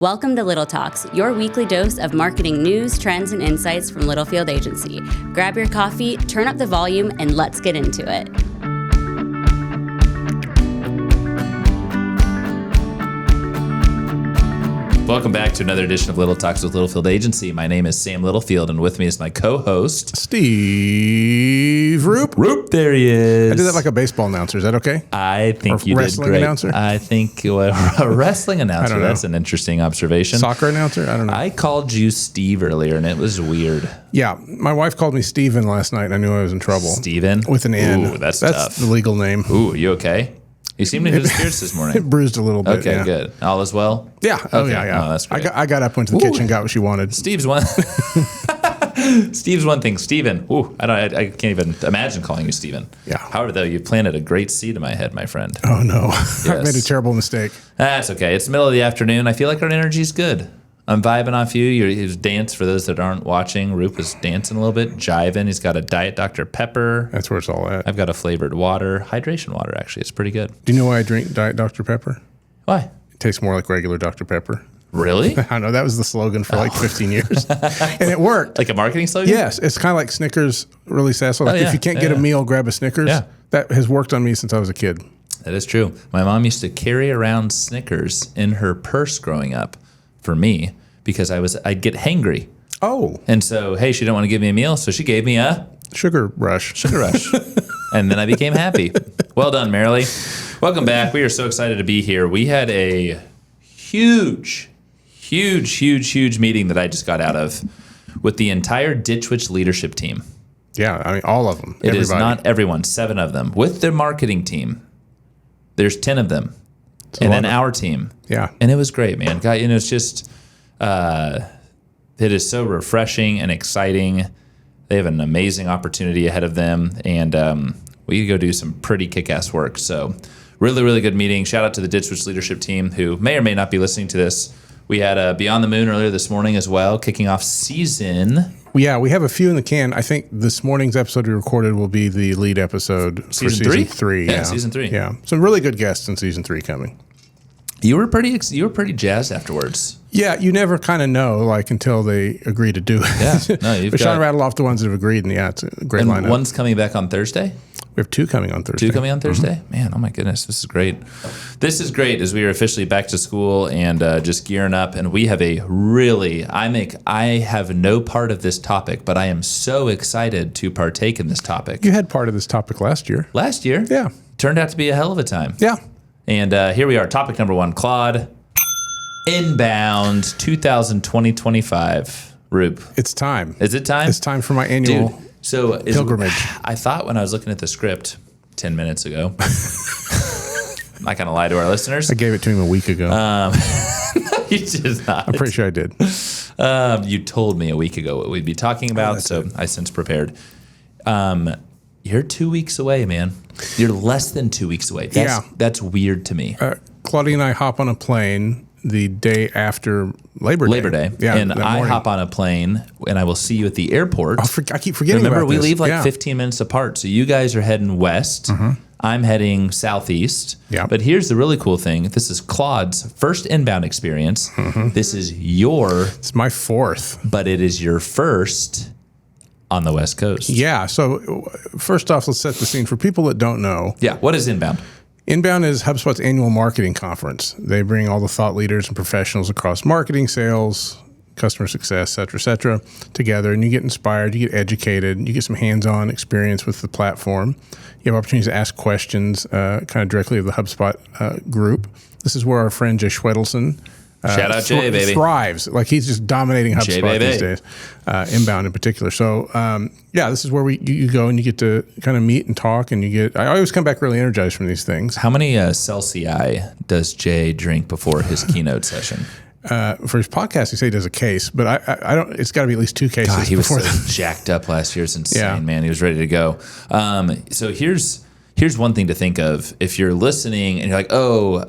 Welcome to Little Talks, your weekly dose of marketing news, trends, and insights from Littlefield Agency. Grab your coffee, turn up the volume, and let's get into it. Welcome back to another edition of Little Talks with Littlefield Agency. My name is Sam Littlefield, and with me is my co-host, Steve Roop. Roop, there he is. I did that like a baseball announcer. Is that okay? I think or you did wrestling great. Announcer? I think a wrestling announcer. I don't know. That's an interesting observation. Soccer announcer? I don't know. I called you Steve earlier, and it was weird. Yeah, my wife called me Steven last night, and I knew I was in trouble. Steven? With an N. Ooh, that's tough. The legal name. Ooh, you okay? You seemed in good spirits this morning. It bruised a little bit. Okay, yeah. good. All is well? Yeah. Oh, Okay. yeah. Oh, that's great. I got up, went to the kitchen, got what she wanted. Steve's one. Steve's one thing. Steven. Ooh, I can't even imagine calling you Steven. Yeah. However, though, you've planted a great seed in my head, my friend. Oh, no. Yes. I've made a terrible mistake. That's okay. It's the middle of the afternoon. I feel like our energy's good. I'm vibing off you. His dance, for those that aren't watching, Roop was dancing a little bit, jiving. He's got a Diet Dr. Pepper. That's where it's all at. I've got a flavored water. Hydration water, actually. It's pretty good. Do you know why I drink Diet Dr. Pepper? Why? It tastes more like regular Dr. Pepper. Really? I know. That was the slogan for like 15 years. And it worked. Like a marketing slogan? Yes. It's kind of like Snickers really sassy. Like if you can't get a meal, grab a Snickers. Yeah. That has worked on me since I was a kid. That is true. My mom used to carry around Snickers in her purse growing up for me because I'd get hangry. Oh. And so, hey, she didn't want to give me a meal, so she gave me a Sugar rush. And then I became happy. Well done, Marilee. Welcome back. We are so excited to be here. We had a huge meeting that I just got out of with the entire Ditch Witch leadership team. Yeah, I mean, all of them. It is not everyone, 7 of them. With their marketing team, there's 10 of them. And then our team. Yeah. And it was great, man. God, it's just, it is so refreshing and exciting. They have an amazing opportunity ahead of them. And we go do some pretty kick-ass work. So really, really good meeting. Shout out to the Ditch Witch leadership team who may or may not be listening to this. We had Beyond the Moon earlier this morning as well, kicking off season. Yeah, we have a few in the can. I think this morning's episode we recorded will be the lead episode for season 3. Yeah, season 3. Yeah, some really good guests in season 3 coming. You were pretty jazzed afterwards. Yeah, you never kind of know like until they agree to do it. Yeah, no, you've but got. Sean rattled off the ones that have agreed, and yeah, it's a great And lineup. one's coming back on Thursday. We have 2 coming on Thursday. 2 coming on Thursday? Man, oh my goodness, this is great. This is great as we are officially back to school and just gearing up. And we have I have no part of this topic, but I am so excited to partake in this topic. You had part of this topic last year. Last year? Yeah. Turned out to be a hell of a time. Yeah. And here we are, topic number 1, Claude. Inbound 2020-25. Roop. It's time. Is it time? It's time for my annual pilgrimage. I thought when I was looking at the script 10 minutes ago, I'm not going to lie to our listeners. I gave it to him a week ago. You did not. I'm pretty sure I did. You told me a week ago what we'd be talking about, so I since prepared. You're 2 weeks away, man. You're less than 2 weeks away. That's weird to me. Claudia and I hop on a plane the day after Labor Day. Yeah, and I hop on a plane, and I will see you at the airport. I keep forgetting Remember, about we this. leave like 15 minutes apart, so you guys are heading west. I'm heading southeast. Yeah. But here's the really cool thing. This is Claude's first inbound experience. This is It's my 4th. But it is your first on the West Coast. Yeah. So first off, let's set the scene for people that don't know. Yeah. What is Inbound? Inbound is HubSpot's annual marketing conference. They bring all the thought leaders and professionals across marketing, sales, customer success, et cetera, together, and you get inspired, you get educated, you get some hands-on experience with the platform. You have opportunities to ask questions kind of directly of the HubSpot group. This is where our friend Jay Schwedelson shout out Jay, baby. Thrives. Like he's just dominating HubSpot these days, Inbound in particular. So this is where you go and you get to kind of meet and talk, and I always come back really energized from these things. How many Celsius does Jay drink before his keynote session? For his podcast, he said he does a case, but I don't. It's got to be at least 2 cases. God, he was so jacked up last year. It's insane, man. He was ready to go. So here's one thing to think of. If you're listening and you're like, oh,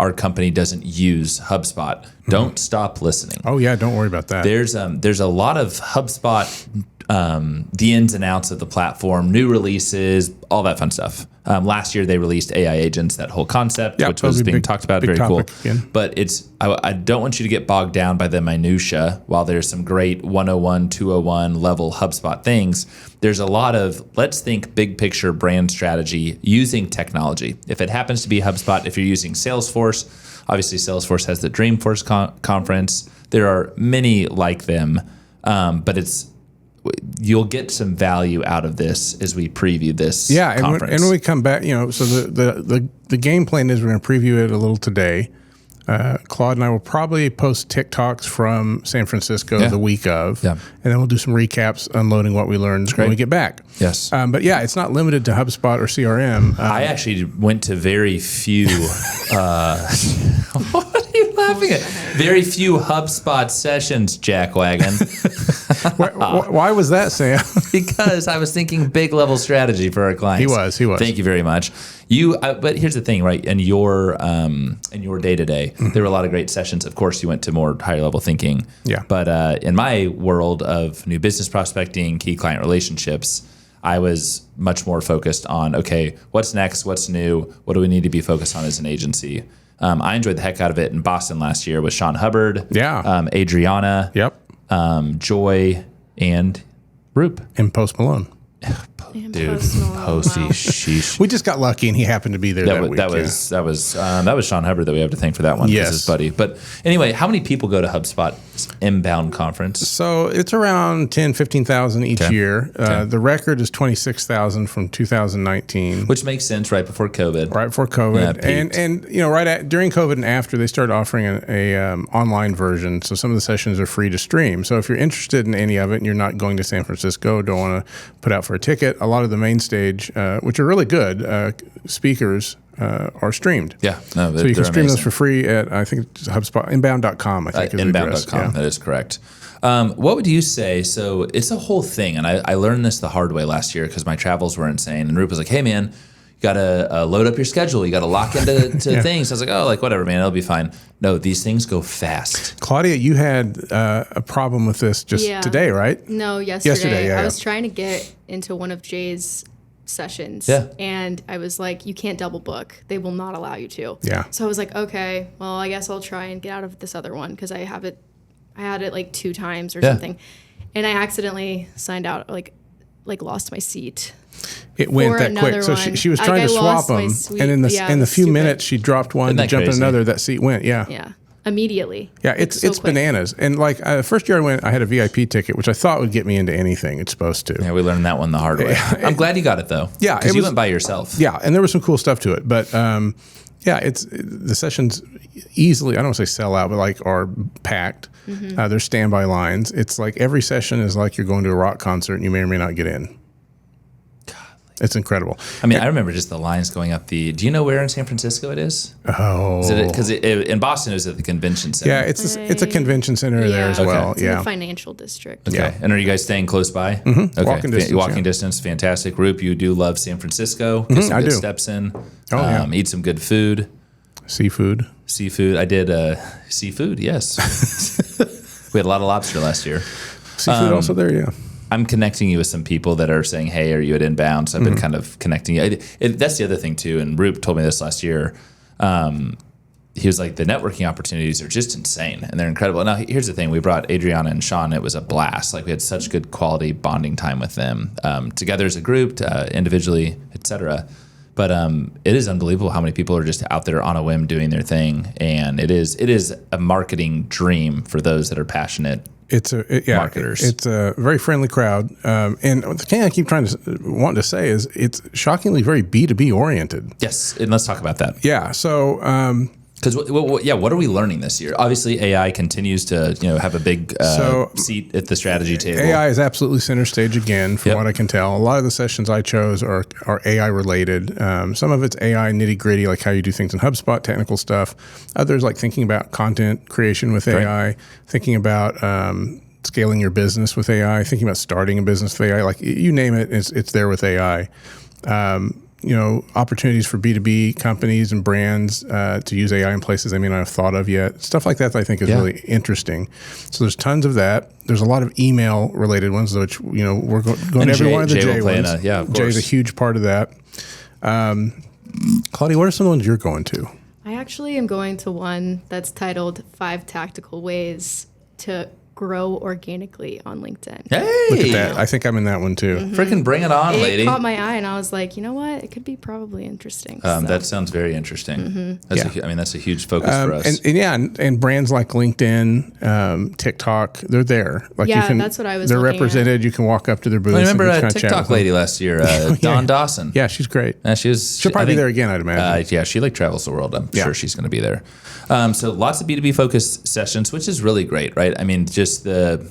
our company doesn't use HubSpot, don't stop listening. Oh yeah, don't worry about that. There's a lot of HubSpot the ins and outs of the platform, new releases, all that fun stuff. Last year they released AI agents, that whole concept, which was being talked about. Very cool. Again. But I don't want you to get bogged down by the minutia. While there's some great 101, 201 level HubSpot things, there's a lot of let's think big picture brand strategy using technology. If it happens to be HubSpot, if you're using Salesforce, obviously Salesforce has the Dreamforce conference. There are many like them, but you'll get some value out of this as we preview this conference. And when we come back, so the game plan is we're going to preview it a little today. Claude and I will probably post TikToks from San Francisco the week of, and then we'll do some recaps, unloading what we learned when we get back. Yes. But it's not limited to HubSpot or CRM. I actually went to very few. What are you laughing at? Very few HubSpot sessions, Jackwagon. Why was that, Sam? Because I was thinking big level strategy for our clients. He was. Thank you very much. But here's the thing, right? In your day to day, there were a lot of great sessions. Of course, you went to more higher level thinking. Yeah. But in my world of new business prospecting, key client relationships, I was much more focused on, okay, what's next? What's new? What do we need to be focused on as an agency? I enjoyed the heck out of it in Boston last year with Sean Hubbard, Adriana, Joy, and Roop. And Post Malone. Dude, Posty, sheesh. We just got lucky, and he happened to be there that week. That was Sean Hubbard that we have to thank for that one. Yes, his buddy. But anyway, how many people go to HubSpot's inbound conference? So it's around 10,000, 15,000 each year. The record is 26,000 from 2019, which makes sense. Right before COVID. And during COVID and after, they started offering a online version. So some of the sessions are free to stream. So if you're interested in any of it, and you're not going to San Francisco, don't want to put out for a ticket, a lot of the main stage, which are really good speakers, are streamed. Yeah. No, so you can stream those for free at, I think, it's HubSpot, inbound.com, I think is inbound.com, that is correct. What would you say? So it's a whole thing, and I learned this the hard way last year because my travels were insane, and Roop was like, hey, man, you got to load up your schedule. You got to lock into things. I was like, whatever, man, it'll be fine. No, these things go fast. Claudia, you had a problem with this today, right? No, yesterday. I was trying to get into one of Jay's sessions. Yeah. And I was like, you can't double book. They will not allow you to. Yeah. So I was like, okay, well, I guess I'll try and get out of this other one because I had it like 2 times or something. And I accidentally signed out, like lost my seat. It went that quick. So she was trying to swap them, and in the few minutes she dropped one to jump in another. That seat went. Yeah. Immediately. Yeah, it's bananas. And like the first year I went, I had a VIP ticket, which I thought would get me into anything. It's supposed to. Yeah, we learned that one the hard way. I'm glad you got it though. Yeah, because you went by yourself. Yeah, and there was some cool stuff to it, but it's the sessions easily. I don't want to say sell out, but like are packed. Mm-hmm. There's standby lines. It's like every session is like you're going to a rock concert, and you may or may not get in. It's incredible. I mean, I remember just the lines going up do you know where in San Francisco it is? Oh. Because in Boston it was at the convention center. Yeah, it's a convention center there as well. It's in the financial district. Okay. Yeah. And are you guys staying close by? Mm-hmm. Okay. Walking distance, fantastic. Roop, you do love San Francisco. Get some good steps in. Eat some good food. Seafood. I did seafood, yes. We had a lot of lobster last year. Seafood also there, yeah. I'm connecting you with some people that are saying, hey, are you at Inbound? So I've been kind of connecting you. That's the other thing, too. And Roop told me this last year. He was like, the networking opportunities are just insane, and they're incredible. Now, here's the thing. We brought Adriana and Sean. It was a blast. Like, we had such good quality bonding time with them, together as a group, individually, et cetera. But it is unbelievable how many people are just out there on a whim doing their thing. And it is a marketing dream for those that are passionate marketers. It's a very friendly crowd. And the thing I keep wanting to say is it's shockingly very B2B oriented. Yes. And let's talk about that. Yeah. So, because what are we learning this year? Obviously, AI continues to have a big seat at the strategy table. AI is absolutely center stage again, from what I can tell. A lot of the sessions I chose are AI related. Some of it's AI nitty gritty, like how you do things in HubSpot, technical stuff. Others like thinking about content creation with AI, thinking about scaling your business with AI, thinking about starting a business with AI. Like you name it, it's there with AI. opportunities for B2B companies and brands to use AI in places they may not have thought of yet. Stuff like that I think is really interesting. So there's tons of that. There's a lot of email related ones, which we're going to every one of the J ones. Of course. Jay's a huge part of that. Claudia, what are some of the ones you're going to? I actually am going to one that's titled 5 Tactical Ways to Grow Organically on LinkedIn. Hey! Look at that. I think I'm in that one too. Freaking bring it on, lady. It caught my eye, and I was like, you know what? It could be probably interesting. That sounds very interesting. That's a huge focus for us. And brands like LinkedIn, TikTok, they're there. Like that's what I was They're looking represented. At. You can walk up to their booth. I remember and a TikTok lady last year, Dawn Dawson. Yeah, she's great. She'll probably be there again, I'd imagine. She travels the world. I'm sure she's going to be there. So lots of B2B focused sessions, which is really great, right? I mean, just the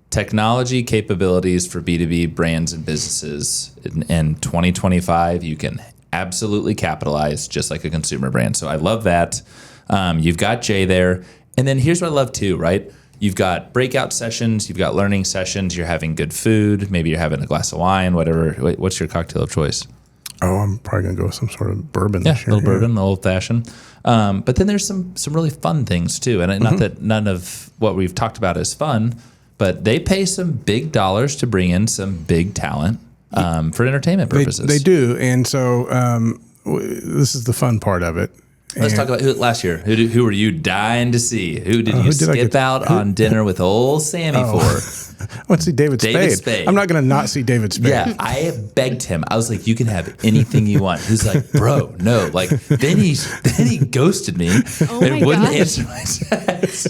technology capabilities for B2B brands and businesses in 2025, you can absolutely capitalize just like a consumer brand. So I love that. You've got Jay there. And then here's what I love too, right? You've got breakout sessions, you've got learning sessions, you're having good food, maybe you're having a glass of wine, whatever. What's your cocktail of choice? Oh, I'm probably going to go with some sort of bourbon this year. A little bourbon, a old fashioned. But then there's some really fun things too. And not that none of what we've talked about is fun, but they pay some big dollars to bring in some big talent for entertainment purposes. They do. And so this is the fun part of it. Let's talk about last year. Who were you dying to see? Who did you skip out on dinner with old Sammy for? I want to see David Spade. I'm not going to not see David Spade. Yeah, I begged him. I was like, you can have anything you want. He's like, bro, no. Like, then he ghosted me and wouldn't answer my text.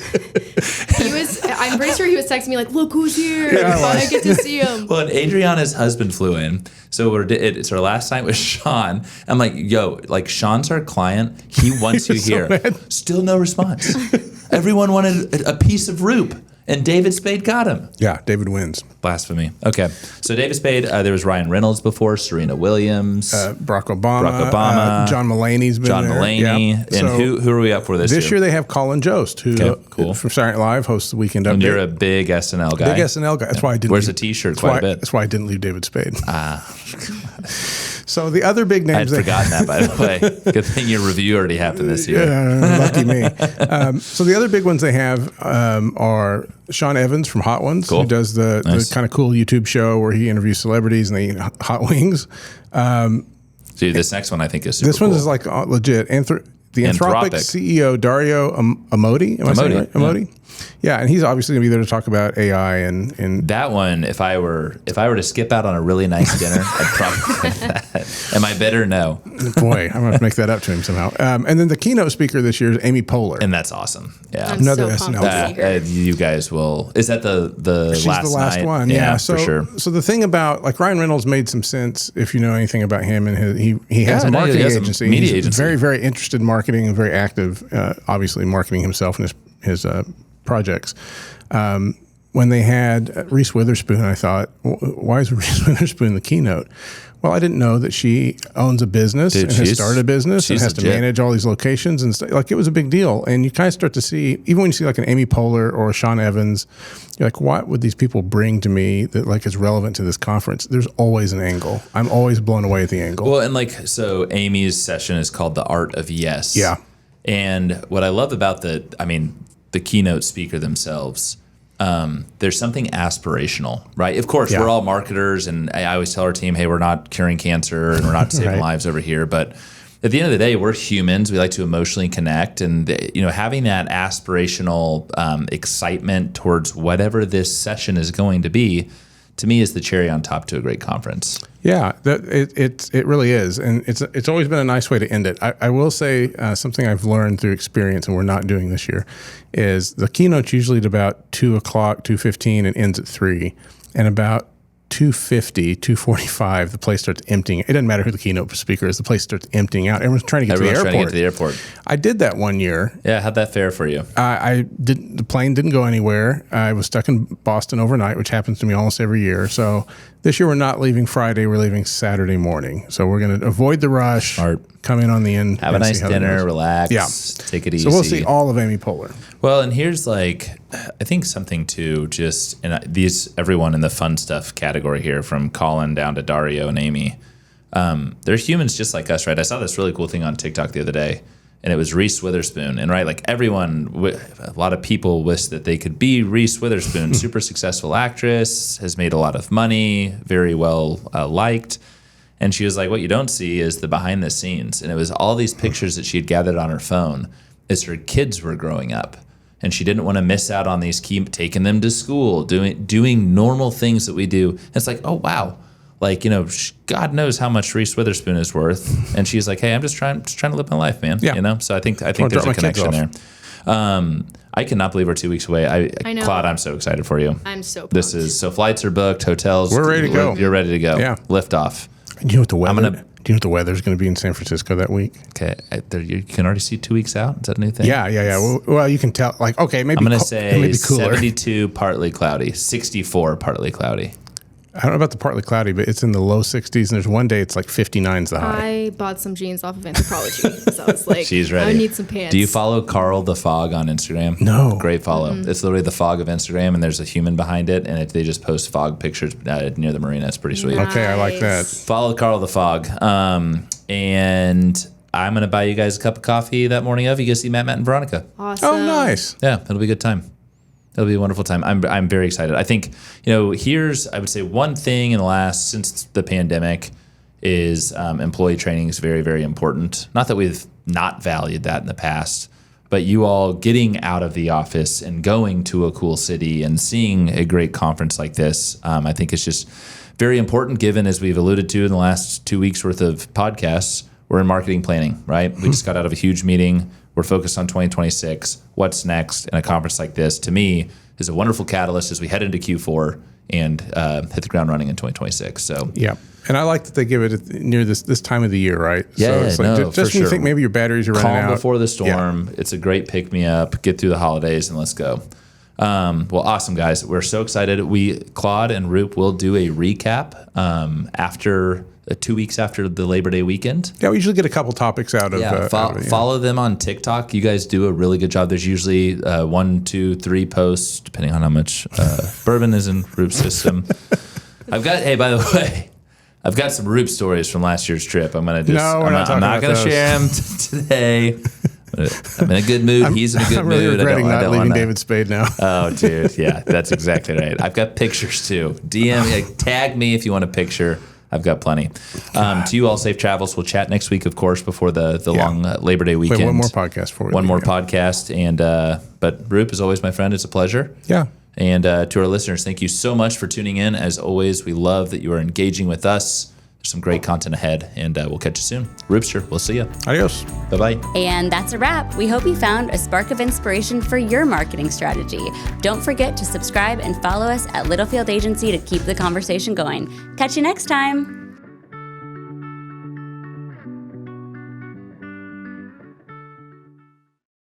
I'm pretty sure he was texting me like, look who's here. I get to see him. Well, and Adriana's husband flew in. So it's our last night with Sean. I'm like, yo, like Sean's our client. He wants you here. Mad. Still no response. Everyone wanted a piece of Roop. And David Spade got him. Yeah, David wins. Blasphemy. Okay. So David Spade, there was Ryan Reynolds before, Serena Williams. Barack Obama. John Mulaney's been there. Mulaney. Yeah. And who are we up for this year? This year they have Colin Jost, who from Saturday Night Live hosts the Weekend Update. And you're a big SNL guy. Big SNL guy. That's why I didn't. Wears a T-shirt quite a bit. That's why I didn't leave David Spade. So the other big names. I'd forgotten that, by the way. Good thing your review already happened this year. Lucky me. So the other big ones they have are Sean Evans from Hot Ones, who does the kind of cool YouTube show where he interviews celebrities and they eat hot wings. Dude, this next one I think is super This one cool. is like legit. The Anthropic CEO Dario Amodei. Am I saying right? Amodei? Yeah, and he's obviously going to be there to talk about AI and that one. If I were to skip out on a really nice dinner, I'd probably do that. Am I better? No. Boy, I'm going to make that up to him somehow. And then the keynote speaker this year is Amy Poehler, and that's awesome. Yeah, another SNL. You guys will. Is that the She's last the last night? one? Yeah, for sure. So the thing about like Ryan Reynolds made some sense if you know anything about him, and he has a marketing agency. Media He's agency. very, very interested in marketing and very active, obviously marketing himself and his projects. When they had Reese Witherspoon, I thought, why is Reese Witherspoon the keynote? Well, I didn't know that she owns a business and has started a business and has to manage all these locations and stuff. Like, it was a big deal. And you kind of start to see, even when you see like an Amy Poehler or a Sean Evans, you're like, what would these people bring to me that like is relevant to this conference? There's always an angle. I'm always blown away at the angle. Well, and like, so Amy's session is called The Art of Yes. Yeah. And what I love about the keynote speaker themselves, there's something aspirational, right? Of course, we're all marketers, and I always tell our team, hey, we're not curing cancer and we're not saving lives over here. But at the end of the day, we're humans. We like to emotionally connect, and having that aspirational excitement towards whatever this session is going to be, to me, is the cherry on top to a great conference. Yeah, it really is, and it's always been a nice way to end it. I will say something I've learned through experience, and we're not doing this year, is the keynote's usually at about 2:00, 2:15, and ends at 3:00, and about 2:50, 2:45, the place starts emptying. It doesn't matter who the keynote speaker is; the place starts emptying out. Everyone's trying to get to the airport. I did that one year. Yeah, how'd that fare for you? The plane didn't go anywhere. I was stuck in Boston overnight, which happens to me almost every year. So this year we're not leaving Friday; we're leaving Saturday morning. So we're going to avoid the rush. Come in on the end. Have a nice dinner, relax. Yeah, take it easy. So we'll see all of Amy Poehler. Well, and here's I think something too. Everyone in the fun stuff category here, from Colin down to Dario and Amy. they're humans just like us, right? I saw this really cool thing on TikTok the other day, and it was Reese Witherspoon. And right, like a lot of people wish that they could be Reese Witherspoon, super successful actress, has made a lot of money, very well liked. And she was like, what you don't see is the behind the scenes. And it was all these pictures that she had gathered on her phone as her kids were growing up. And she didn't want to miss out on these, keep taking them to school, doing normal things that we do. And it's like, oh, wow. Like, God knows how much Reese Witherspoon is worth. And she's like, hey, I'm just trying to live my life, man. Yeah. So I think there's a connection there. I cannot believe we're 2 weeks away. I know. Claude, I'm so excited for you. I'm so pumped. So flights are booked, hotels. We're ready to go. You're ready to go. Yeah. Lift off. Do you know what the weather's going to be in San Francisco that week? Okay. You can already see 2 weeks out. Is that a new thing? Yeah. Well, you can tell. Like, okay, maybe I'm going to say maybe cooler. 72 partly cloudy, 64 partly cloudy. I don't know about the partly cloudy, but it's in the low 60s, and there's one day it's like 59 is the high. I bought some jeans off of Anthropology, so I was like, she's ready. I need some pants. Do you follow Carl the Fog on Instagram? No. Great follow. It's literally the fog of Instagram, and there's a human behind it, and they just post fog pictures near the marina. It's pretty sweet. Okay, I like that. Follow Carl the Fog. And I'm going to buy you guys a cup of coffee that morning of. You guys see Matt and Veronica. Awesome. Oh, nice. Yeah, it'll be a good time. It'll be a wonderful time. I'm very excited. I think, here's, I would say one thing since the pandemic is employee training is very, very important. Not that we've not valued that in the past, but you all getting out of the office and going to a cool city and seeing a great conference like this, I think it's just very important given, as we've alluded to in the last 2 weeks worth of podcasts, we're in marketing planning, right? We just got out of a huge meeting. We're focused on 2026. What's next? And a conference like this, to me, is a wonderful catalyst as we head into Q4 and hit the ground running in 2026. So yeah, and I like that they give it near this time of the year, right? Yeah, so it's like, just for when you think maybe your batteries are running out. Calm before the storm. Yeah. It's a great pick me up. Get through the holidays and let's go. Well, awesome, guys. We're so excited. Claude and Roop will do a recap after 2 weeks after the Labor Day weekend. Yeah, we usually get a couple topics out of follow them on TikTok. You guys do a really good job. There's usually 1, 2, 3 posts, depending on how much bourbon is in Roop's system. By the way, I've got some Roop stories from last year's trip. I'm not going to share them today. I'm in a good mood. He's in a good mood. I'm really regretting not leaving David Spade now. Oh, dude. Yeah, that's exactly right. I've got pictures too. Tag me if you want a picture. I've got plenty. To you all, safe travels. We'll chat next week, of course, before the long Labor Day weekend. One more podcast for you. One more podcast. But Roop, as always, my friend, it's a pleasure. Yeah. And to our listeners, thank you so much for tuning in. As always, we love that you are engaging with us. There's some great content ahead, and we'll catch you soon. Roopster, we'll see you. Adios. Bye-bye. And that's a wrap. We hope you found a spark of inspiration for your marketing strategy. Don't forget to subscribe and follow us at Littlefield Agency to keep the conversation going. Catch you next time.